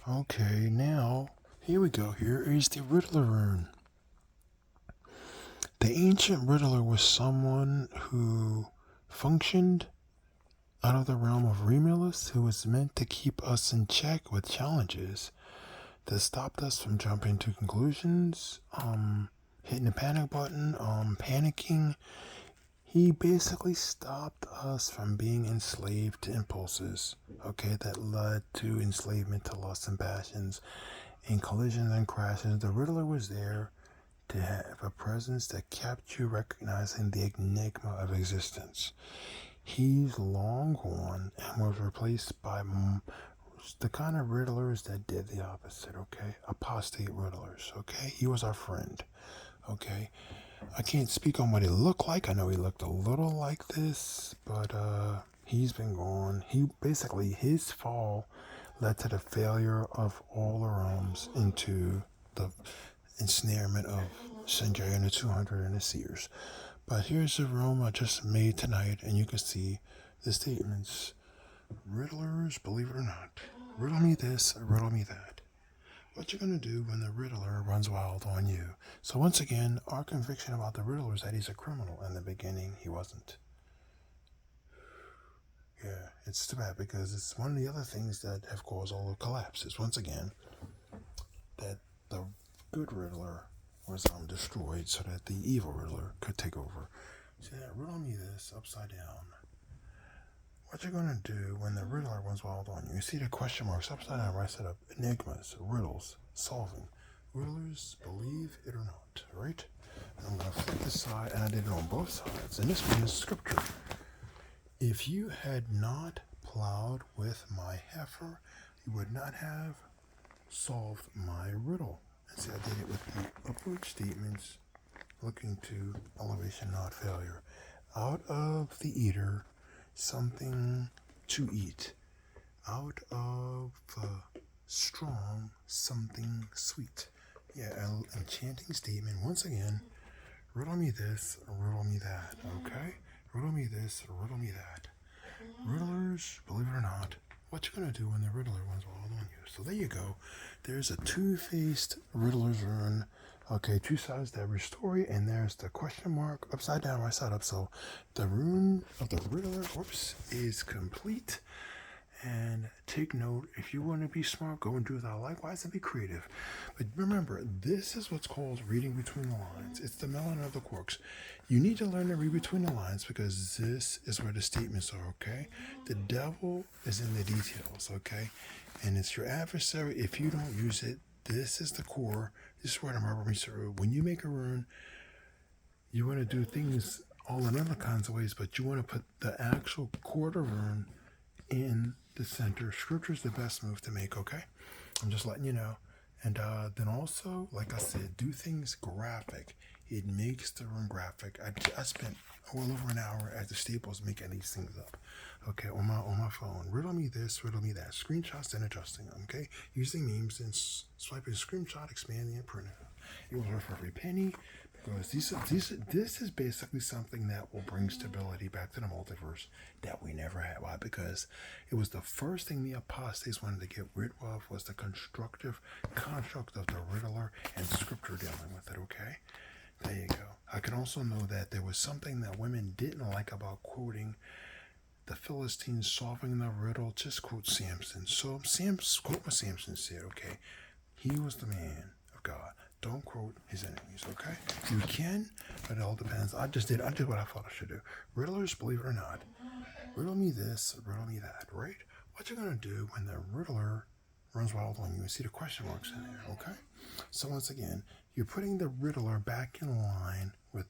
Okay, now, here we go. Here is the Riddler rune. The ancient Riddler was someone who functioned out of the realm of Remulus, who was meant to keep us in check with challenges that stopped us from jumping to conclusions, hitting the panic button, panicking. He basically stopped us from being enslaved to impulses, okay, that led to enslavement to lusts and passions and collisions and crashes. The Riddler was there to have a presence that kept you recognizing the enigma of existence. He's long gone and was replaced by the kind of Riddlers that did the opposite, okay? Apostate Riddlers, okay? He was our friend, okay? I can't speak on what he looked like. I know he looked a little like this, but he's been gone. His fall led to the failure of all the realms into the ensnarement of Sanjay and the 200 and the Seers. But here's the room I just made tonight, and you can see the statements. Riddlers, believe it or not. Riddle me this, riddle me that. What you gonna do when the Riddler runs wild on you? So once again, our conviction about the Riddler is that he's a criminal. In the beginning, he wasn't. Yeah, it's too bad because it's one of the other things that have caused all the collapses. Once again, that the good Riddler was destroyed so that the evil Riddler could take over. So yeah, riddle me this upside down. What you gonna do when the Riddler runs wild on you? You see the question marks upside down, right side up. Enigmas, riddles, solving. Riddlers, believe it or not, right? And I'm gonna flip this side, and I did it on both sides. And this one is scripture. If you had not plowed with my heifer, you would not have solved my riddle. And see, I did it with the upward statements, looking to elevation, not failure. Out of the eater, something to eat. Out of the strong, something sweet. Yeah, an enchanting statement. Once again, riddle me this, riddle me that, okay? Riddle me this, riddle me that. Riddlers, believe it or not, what you gonna do when the Riddler runs wild on you? So there you go. There's a two-faced Riddler's rune. Okay, two sides to every story, and there's the question mark upside down, right side up. So the rune of the Riddler, is complete. And take note, if you want to be smart, go and do that likewise and be creative. But remember, this is what's called reading between the lines. It's the melon of the quarks. You need to learn to read between the lines because this is where the statements are, okay? The devil is in the details, okay? And it's your adversary if you don't use it. This is the core. This is where the rubber meets the road. When you make a rune, you want to do things all in other kinds of ways, but you want to put the actual core of the rune in the center. Scripture is the best move to make, okay? I'm just letting you know. And then also, like I said, do things graphic. It makes the room graphic. I spent well over an hour at the Staples making these things up. Okay, on my phone. Riddle me this, riddle me that. Screenshots and adjusting them, okay? Using memes and swiping screenshot, expanding and printing. It was worth every penny because this is basically something that will bring stability back to the multiverse that we never had. Why? Because it was the first thing the apostates wanted to get rid of was the constructive construct of the Riddler and scripture dealing with it, okay? There you go. I can also know that there was something that women didn't like about quoting the Philistines solving the riddle. Just quote Samson. So quote what Samson said, okay? He was the man of God. Don't quote his enemies, okay? You can, but it all depends. I did what I thought I should do. Riddlers, believe it or not, riddle me this, riddle me that, right? What you're gonna do when the Riddler runs wild on you? You see the question marks in there, okay? So once again, you're putting the Riddler back in line with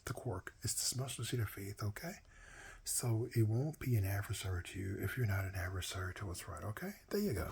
the quark. It's the mustard seed of faith, okay? So it won't be an adversary to you if you're not an adversary to what's right, okay? There you go.